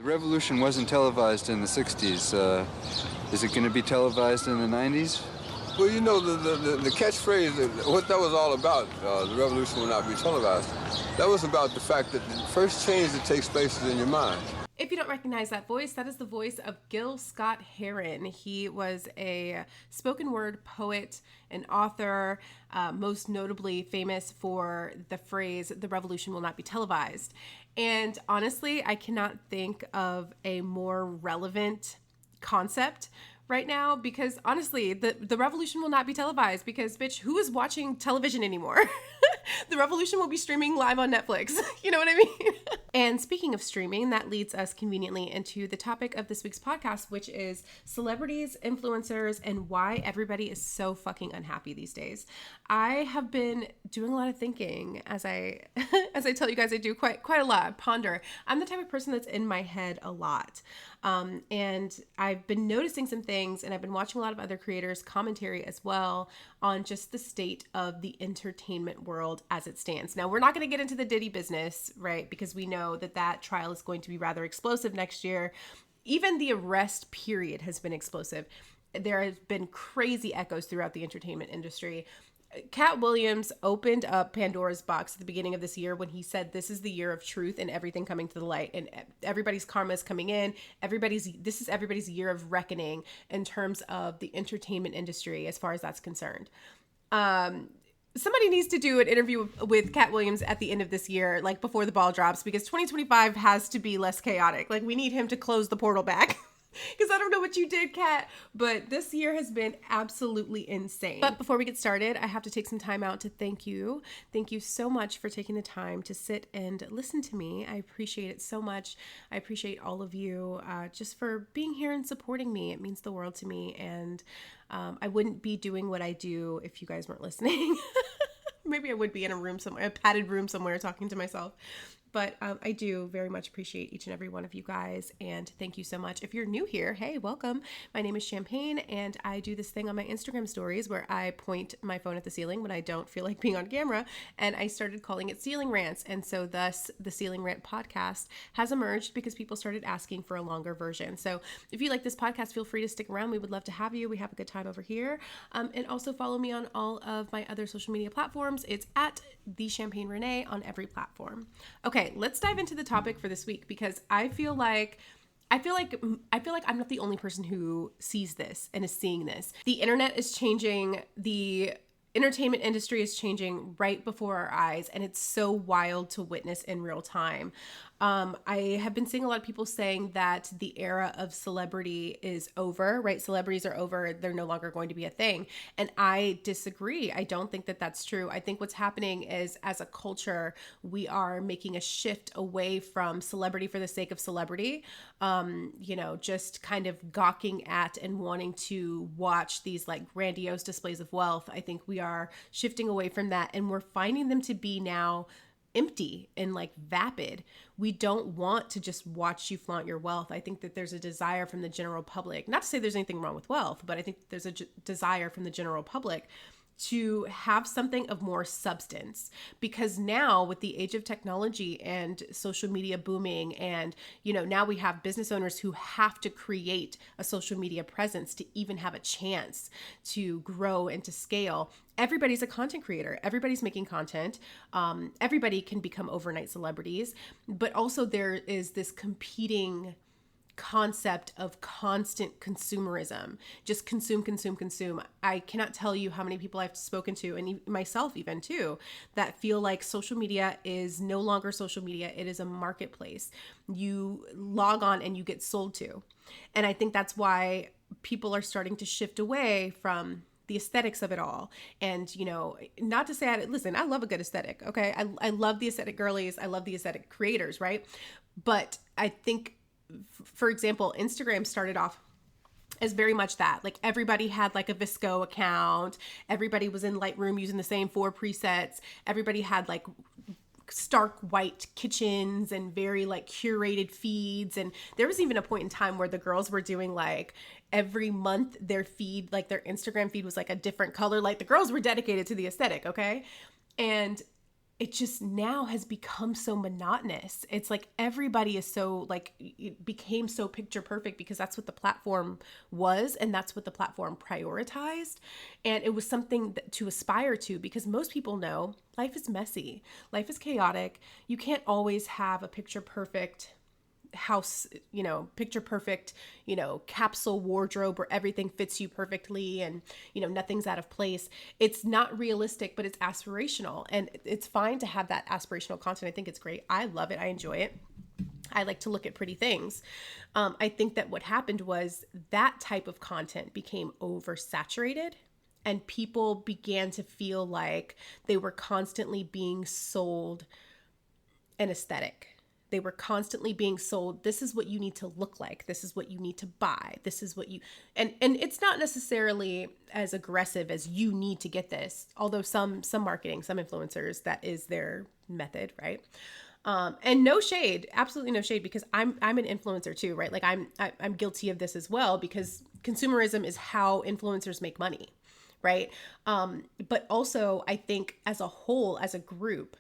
The revolution wasn't televised in the 60s. Is it going to be televised in the 90s? Well, you know, the catchphrase, what that was all about, the revolution will not be televised, that was about the fact that the first change that takes place is in your mind. If you don't recognize that voice, that is the voice of Gil Scott-Heron. He was a spoken word poet and author, most notably famous for the phrase, "The revolution will not be televised." And honestly, I cannot think of a more relevant concept right now, because honestly, the revolution will not be televised because, bitch, who is watching television anymore? The revolution will be streaming live on Netflix. You know what I mean? And speaking of streaming, that leads us conveniently into the topic of this week's podcast, which is celebrities, influencers, and why everybody is so fucking unhappy these days. I have been doing a lot of thinking as I tell you guys I do quite a lot. I ponder. I'm the type of person that's in my head a lot. And I've been noticing some things, and I've been watching a lot of other creators' commentary as well on just the state of the entertainment world as it stands. Now, we're not going to get into the Diddy business, right? Because we know that trial is going to be rather explosive next year. Even the arrest period has been explosive. There have been crazy echoes throughout the entertainment industry. Cat Williams opened up Pandora's box at the beginning of this year when he said this is the year of truth and everything coming to the light, and everybody's karma is coming in. This is everybody's year of reckoning in terms of the entertainment industry as far as that's concerned. Somebody needs to do an interview with Cat Williams at the end of this year, like before the ball drops, because 2025 has to be less chaotic. Like, we need him to close the portal back. Because I don't know what you did, Kat, but this year has been absolutely insane. But before we get started, I have to take some time out to thank you. Thank you so much for taking the time to sit and listen to me. I appreciate it so much. I appreciate all of you just for being here and supporting me. It means the world to me, and I wouldn't be doing what I do if you guys weren't listening. Maybe I would be in a room somewhere, a padded room somewhere, talking to myself. But I do very much appreciate each and every one of you guys, and thank you so much. If you're new here, hey, welcome. My name is Champagne, and I do this thing on my Instagram stories where I point my phone at the ceiling when I don't feel like being on camera, and I started calling it Ceiling Rants, and so thus the Ceiling Rant podcast has emerged because people started asking for a longer version. So if you like this podcast, feel free to stick around. We would love to have you. We have a good time over here. And also follow me on all of my other social media platforms. It's at The Champagne Renee on every platform. Okay, let's dive into the topic for this week, because I feel like I'm not the only person who sees this and is seeing this. The internet is changing. The entertainment industry is changing right before our eyes, and it's so wild to witness in real time. I have been seeing a lot of people saying that the era of celebrity is over, right? Celebrities are over. They're no longer going to be a thing. And I disagree. I don't think that that's true. I think what's happening is, as a culture, we are making a shift away from celebrity for the sake of celebrity, just kind of gawking at and wanting to watch these like grandiose displays of wealth. I think we are shifting away from that, and we're finding them to be now empty and like vapid. We don't want to just watch you flaunt your wealth. I think that there's a desire from the general public, not to say there's anything wrong with wealth, but I think there's a desire from the general public to have something of more substance, because now with the age of technology and social media booming, and now we have business owners who have to create a social media presence to even have a chance to grow and to scale. Everybody's a content creator. Everybody's making content. Everybody can become overnight celebrities, but also there is this competing concept of constant consumerism. Just consume, consume, consume. I cannot tell you how many people I've spoken to, and myself even too, that feel like social media is no longer social media. It is a marketplace. You log on and you get sold to. And I think that's why people are starting to shift away from the aesthetics of it all. And, not to say, I love a good aesthetic. Okay. I love the aesthetic girlies. I love the aesthetic creators. Right. But I think, for example, Instagram started off as very much that. Like, everybody had like a Visco account. Everybody was in Lightroom using the same 4 presets. Everybody had like stark white kitchens and very like curated feeds. And there was even a point in time where the girls were doing like every month their feed, like their Instagram feed was like a different color. Like, the girls were dedicated to the aesthetic. Okay. And it just now has become so monotonous. It's like everybody is so like, it became so picture perfect because that's what the platform was and that's what the platform prioritized. And it was something to aspire to because most people know life is messy, life is chaotic. You can't always have a picture perfect house, picture perfect, capsule wardrobe where everything fits you perfectly and, nothing's out of place. It's not realistic, but it's aspirational. And it's fine to have that aspirational content. I think it's great. I love it. I enjoy it. I like to look at pretty things. I think that what happened was that type of content became oversaturated and people began to feel like they were constantly being sold an aesthetic. They were constantly being sold, this is what you need to look like. This is what you need to buy. This is what you, and it's not necessarily as aggressive as you need to get this. Although some marketing, some influencers, that is their method, right? And no shade, absolutely no shade, because I'm an influencer too, right? Like I'm guilty of this as well because consumerism is how influencers make money, right? But also I think as a whole, as a group,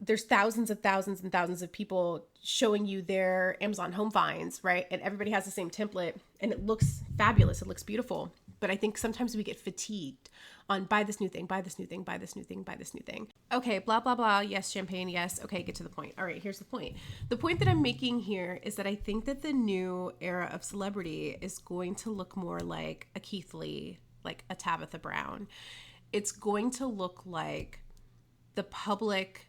there's thousands and thousands of people showing you their Amazon home finds, right? And everybody has the same template and it looks fabulous. It looks beautiful. But I think sometimes we get fatigued on buy this new thing, buy this new thing, buy this new thing, buy this new thing. Okay, blah, blah, blah. Yes, champagne. Yes. Okay, get to the point. All right, here's the point. The point that I'm making here is that I think that the new era of celebrity is going to look more like a Keith Lee, like a Tabitha Brown. It's going to look like the public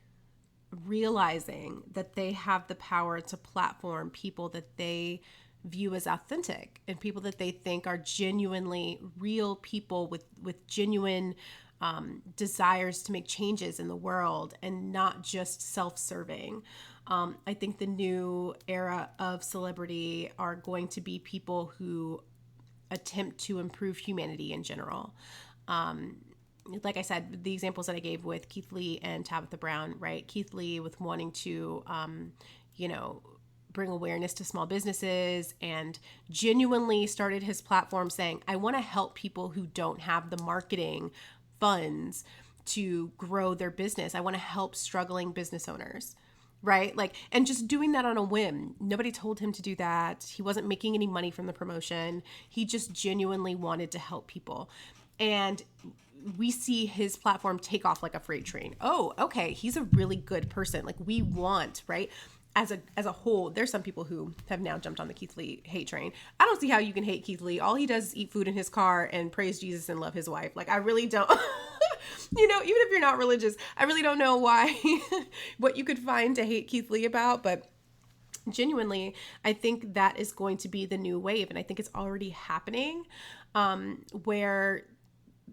realizing that they have the power to platform people that they view as authentic and people that they think are genuinely real people with genuine desires to make changes in the world and not just self-serving. I think the new era of celebrity are going to be people who attempt to improve humanity in general. Like I said, the examples that I gave with Keith Lee and Tabitha Brown, right? Keith Lee with wanting to, bring awareness to small businesses and genuinely started his platform saying, I want to help people who don't have the marketing funds to grow their business. I want to help struggling business owners, right? Like, and just doing that on a whim. Nobody told him to do that. He wasn't making any money from the promotion. He just genuinely wanted to help people. And we see his platform take off like a freight train. Oh, okay. He's a really good person. Like we want, right? As a whole, there's some people who have now jumped on the Keith Lee hate train. I don't see how you can hate Keith Lee. All he does is eat food in his car and praise Jesus and love his wife. Like I really don't, even if you're not religious, I really don't know why, what you could find to hate Keith Lee about, but genuinely, I think that is going to be the new wave. And I think it's already happening, where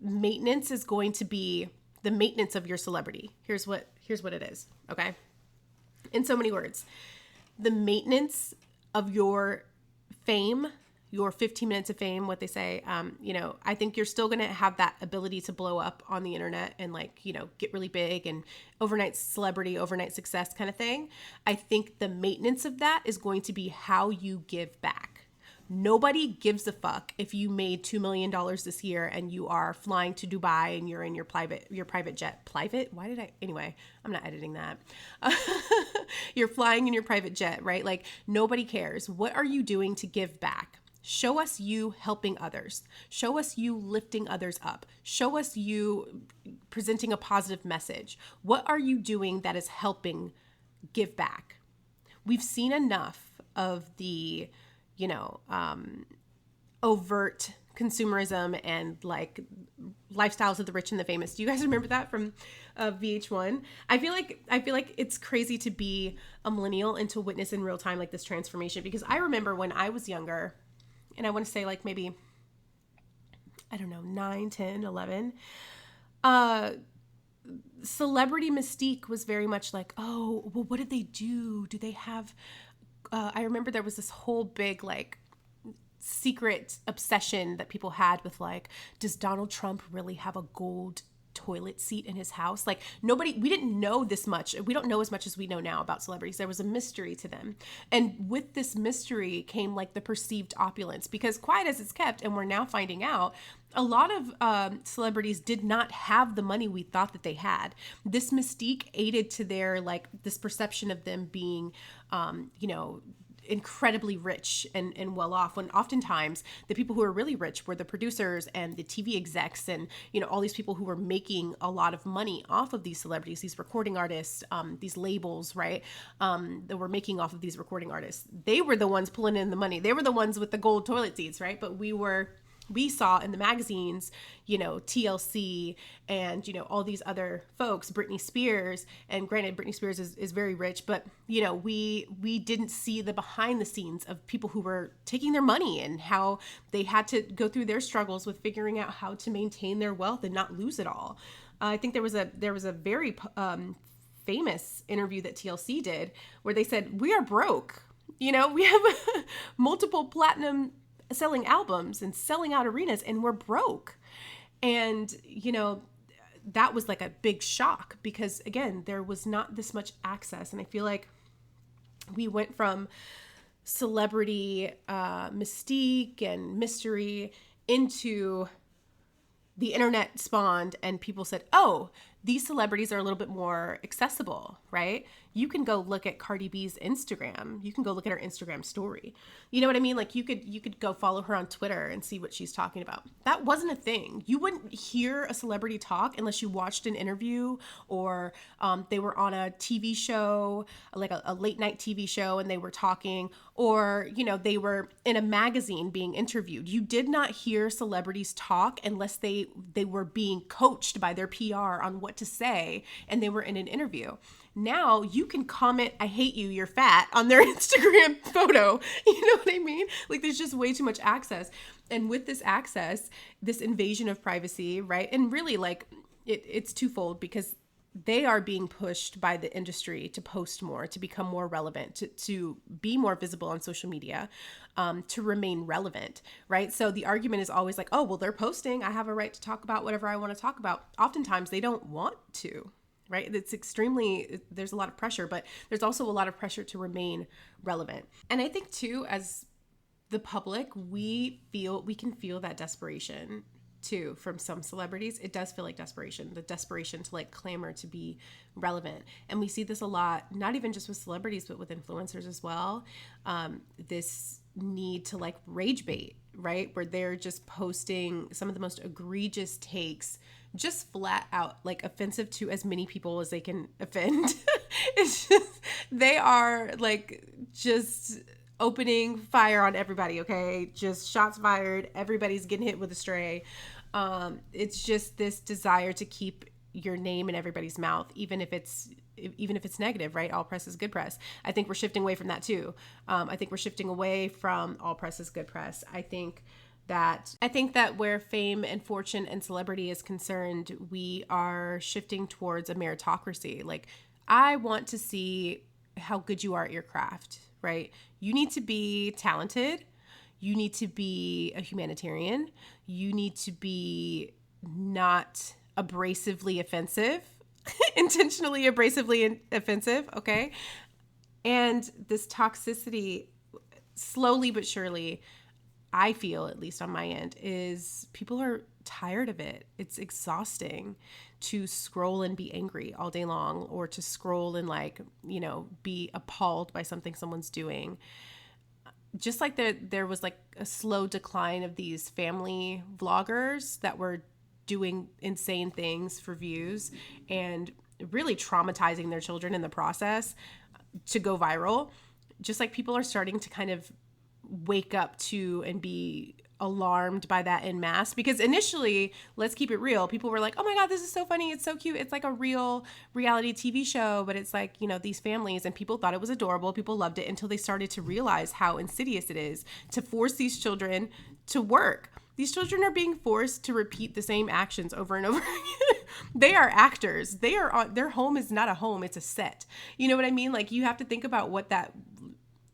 maintenance is going to be the maintenance of your celebrity. Here's what it is. Okay. In so many words, the maintenance of your fame, your 15 minutes of fame, what they say, I think you're still going to have that ability to blow up on the internet and get really big and overnight celebrity, overnight success kind of thing. I think the maintenance of that is going to be how you give back. Nobody gives a fuck if you made $2 million this year and you are flying to Dubai and you're in your private jet. Anyway, I'm not editing that. You're flying in your private jet, right? Like nobody cares. What are you doing to give back? Show us you helping others. Show us you lifting others up. Show us you presenting a positive message. What are you doing that is helping give back? We've seen enough of the overt consumerism and like lifestyles of the rich and the famous. Do you guys remember that from VH1? I feel like it's crazy to be a millennial and to witness in real time like this transformation, because I remember when I was younger, and I want to say like maybe, I don't know, 9, 10, 11, celebrity mystique was very much like, oh, well, what did they do? Do they have I remember there was this whole big like secret obsession that people had with like, does Donald Trump really have a gold toilet seat in his house. Like we didn't know this much. We don't know as much as we know now about celebrities. There was a mystery to them. And with this mystery came like the perceived opulence, because quiet as it's kept, and we're now finding out, a lot of celebrities did not have the money we thought that they had. This mystique aided to their, like, this perception of them being, incredibly rich and well off, when oftentimes the people who are really rich were the producers and the TV execs and, all these people who were making a lot of money off of these celebrities, these recording artists, these labels, right? That were making off of these recording artists. They were the ones pulling in the money. They were the ones with the gold toilet seats, right? But we saw in the magazines, TLC and, all these other folks, Britney Spears, and granted, Britney Spears is very rich, but, we didn't see the behind the scenes of people who were taking their money and how they had to go through their struggles with figuring out how to maintain their wealth and not lose it all. I think there was a very famous interview that TLC did where they said, we are broke. We have multiple platinum selling albums and selling out arenas, and we're broke. And, that was like a big shock, because again, there was not this much access. And I feel like we went from celebrity mystique and mystery into the internet spawned, and people said, oh, these celebrities are a little bit more accessible, right? You can go look at Cardi B's Instagram. You can go look at her Instagram story. You know what I mean? Like you could go follow her on Twitter and see what she's talking about. That wasn't a thing. You wouldn't hear a celebrity talk unless you watched an interview, or they were on a TV show, like a late night TV show, and they were talking, or, they were in a magazine being interviewed. You did not hear celebrities talk unless they were being coached by their PR on what to say, and they were in an interview. Now you can comment, I hate you, you're fat, on their Instagram photo. You know what I mean? Like there's just way too much access. And with this access, this invasion of privacy, right? And really like it's twofold, because they are being pushed by the industry to post more, to become more relevant, to be more visible on social media, to remain relevant, right? So the argument is always like, oh, well, they're posting. I have a right to talk about whatever I want to talk about. Oftentimes they don't want to, right? There's a lot of pressure, but there's also a lot of pressure to remain relevant. And I think too, as the public, we can feel that desperation too from some celebrities. It does feel like desperation, the desperation to like clamor to be relevant. And we see this a lot, not even just with celebrities, but with influencers as well. This need to like rage bait, right? Where they're just posting some of the most egregious takes, just flat out like offensive to as many people as they can offend. It's just, they are like just opening fire on everybody. Okay. Just shots fired. Everybody's getting hit with a stray. It's just this desire to keep your name in everybody's mouth, even if it's negative, right? All press is good press. I think we're shifting away from that too. I think we're shifting away from all press is good press. I think that where fame and fortune and celebrity is concerned, we are shifting towards a meritocracy. Like, I want to see how good you are at your craft, right? You need to be talented. You need to be a humanitarian. You need to be not abrasively offensive, intentionally abrasively offensive, okay? And this toxicity, slowly but surely, I feel, at least on my end, is people are tired of it. It's exhausting to scroll and be angry all day long, or to scroll and be appalled by something someone's doing. Just like there was like a slow decline of these family vloggers that were doing insane things for views and really traumatizing their children in the process to go viral. Just like people are starting to kind of wake up to and be alarmed by that en masse, because initially, let's keep it real, people were like, oh my God, this is so funny, it's so cute, it's like a real reality TV show, but it's like, these families, and people thought it was adorable, people loved it, until they started to realize how insidious it is to force these children to work. These children are being forced to repeat the same actions over and over again. They are actors. Their home is not a home, it's a set. You know what I mean? Like, you have to think about what that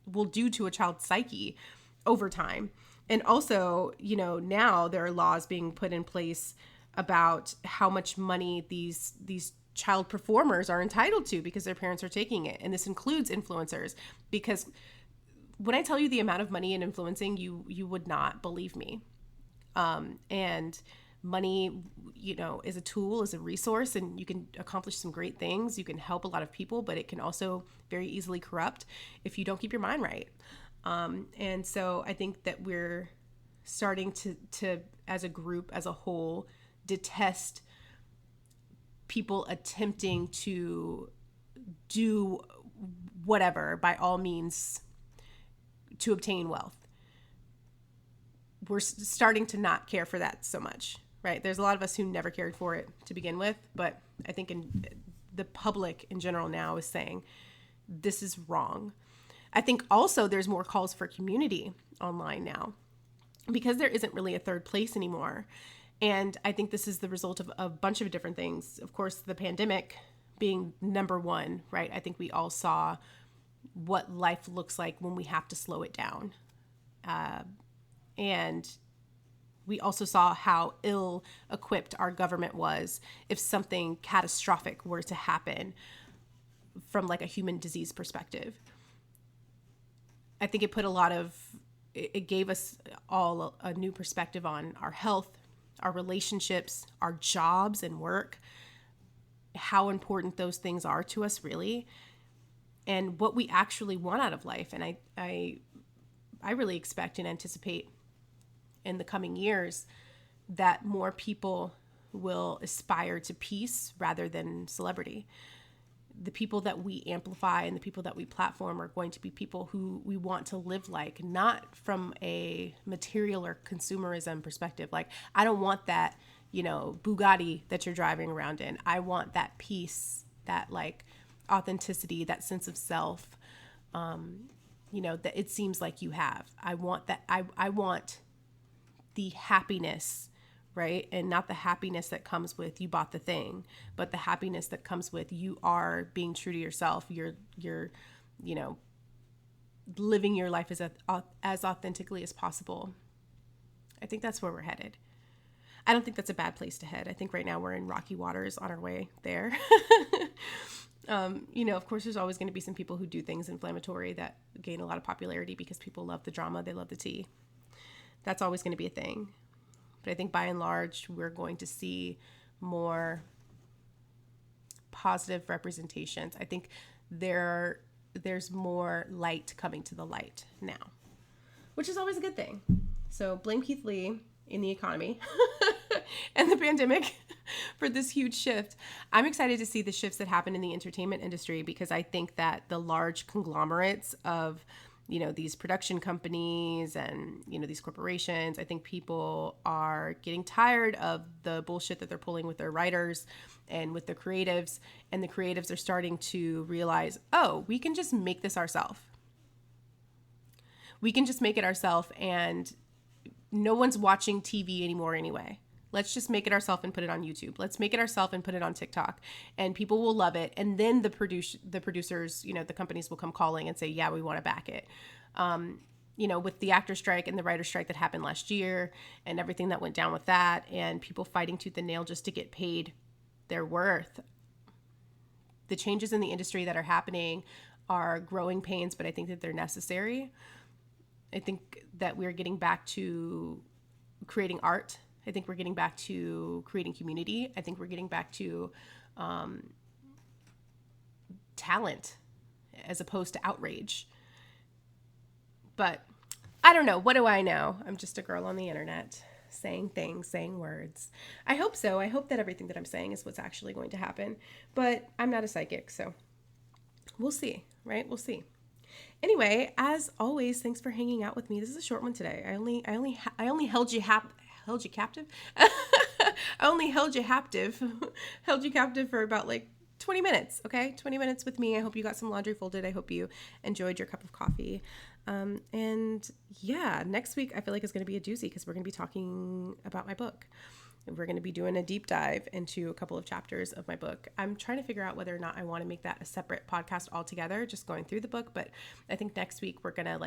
will do to a child's psyche over time. And also, now there are laws being put in place about how much money these child performers are entitled to because their parents are taking it. And this includes influencers, because when I tell you the amount of money in influencing, you would not believe me. And money, is a tool, is a resource, and you can accomplish some great things. You can help a lot of people, but it can also very easily corrupt if you don't keep your mind right. And so I think that we're starting to, as a group, as a whole, detest people attempting to do whatever by all means to obtain wealth. We're starting to not care for that so much, right? There's a lot of us who never cared for it to begin with, but I think the public in general now is saying this is wrong. I think also there's more calls for community online now because there isn't really a third place anymore. And I think this is the result of a bunch of different things. Of course, the pandemic being number one, right? I think we all saw what life looks like when we have to slow it down. And we also saw how ill-equipped our government was if something catastrophic were to happen from like a human disease perspective. I think it gave us all a new perspective on our health, our relationships, our jobs and work, how important those things are to us really, and what we actually want out of life. And I really expect and anticipate in the coming years that more people will aspire to peace rather than celebrity. The people that we amplify and the people that we platform are going to be people who we want to live like, not from a material or consumerism perspective. Like, I don't want that, Bugatti that you're driving around in. I want that peace, that like authenticity, that sense of self, that it seems like you have. I want that. I want the happiness, right? And not the happiness that comes with you bought the thing, but the happiness that comes with you are being true to yourself. You're living your life as authentically as possible. I think that's where we're headed. I don't think that's a bad place to head. I think right now we're in rocky waters on our way there. Of course, there's always going to be some people who do things inflammatory that gain a lot of popularity because people love the drama, they love the tea. That's always going to be a thing. But I think by and large, we're going to see more positive representations. I think there's more light coming to the light now, which is always a good thing. So blame Keith Lee in the economy and the pandemic for this huge shift. I'm excited to see the shifts that happen in the entertainment industry because I think that the large conglomerates of these production companies and, these corporations, I think people are getting tired of the bullshit that they're pulling with their writers and with the creatives. And the creatives are starting to realize, oh, we can just make this ourselves. We can just make it ourselves, and no one's watching TV anymore anyway. Let's just make it ourselves and put it on YouTube. Let's make it ourselves and put it on TikTok, and people will love it. And then the producers, the companies will come calling and say, yeah, we want to back it. With the actor strike and the writer strike that happened last year and everything that went down with that, and people fighting tooth and nail just to get paid their worth. The changes in the industry that are happening are growing pains, but I think that they're necessary. I think that we're getting back to creating art. I think we're getting back to creating community. I think we're getting back to talent as opposed to outrage. But I don't know. What do I know? I'm just a girl on the internet saying things, saying words. I hope so. I hope that everything that I'm saying is what's actually going to happen. But I'm not a psychic, so we'll see, right? We'll see. Anyway, as always, thanks for hanging out with me. This is a short one today. I only held you captive. I only held you captive for about 20 minutes. Okay. 20 minutes with me. I hope you got some laundry folded. I hope you enjoyed your cup of coffee. And yeah, next week I feel like it's going to be a doozy because we're going to be talking about my book. We're going to be doing a deep dive into a couple of chapters of my book. I'm trying to figure out whether or not I want to make that a separate podcast altogether, just going through the book. But I think next week we're going to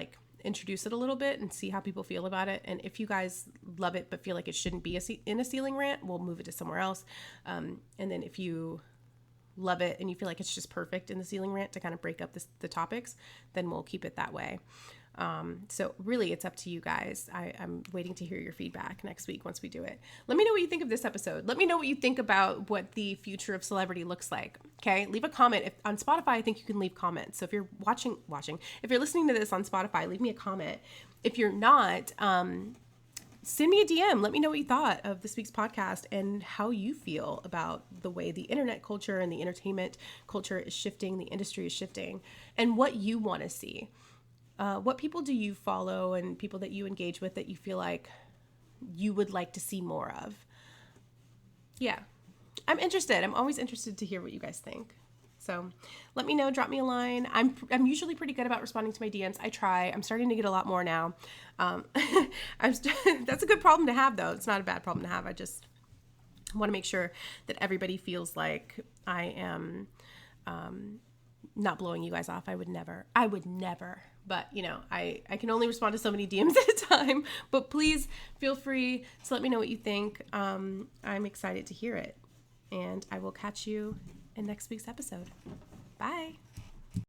introduce it a little bit and see how people feel about it. And if you guys love it but feel like it shouldn't be in a ceiling rant, we'll move it to somewhere else. And then if you love it and you feel like it's just perfect in the ceiling rant to kind of break up the topics, then we'll keep it that way. So really it's up to you guys. I'm waiting to hear your feedback next week once we do it. Let me know what you think of this episode. Let me know what you think about what the future of celebrity looks like. Okay. Leave a comment. If on Spotify, I think you can leave comments. So if you're watching, if you're listening to this on Spotify, leave me a comment. If you're not, send me a DM. Let me know what you thought of this week's podcast and how you feel about the way the internet culture and the entertainment culture is shifting, the industry is shifting, and what you want to see. What people do you follow and people that you engage with that you feel like you would like to see more of? Yeah, I'm interested. I'm always interested to hear what you guys think. So let me know, drop me a line. I'm usually pretty good about responding to my DMs. I try. I'm starting to get a lot more now. That's a good problem to have, though. It's not a bad problem to have. I just want to make sure that everybody feels like I am not blowing you guys off. I would never. But, I can only respond to so many DMs at a time. But please feel free to let me know what you think. I'm excited to hear it. And I will catch you in next week's episode. Bye.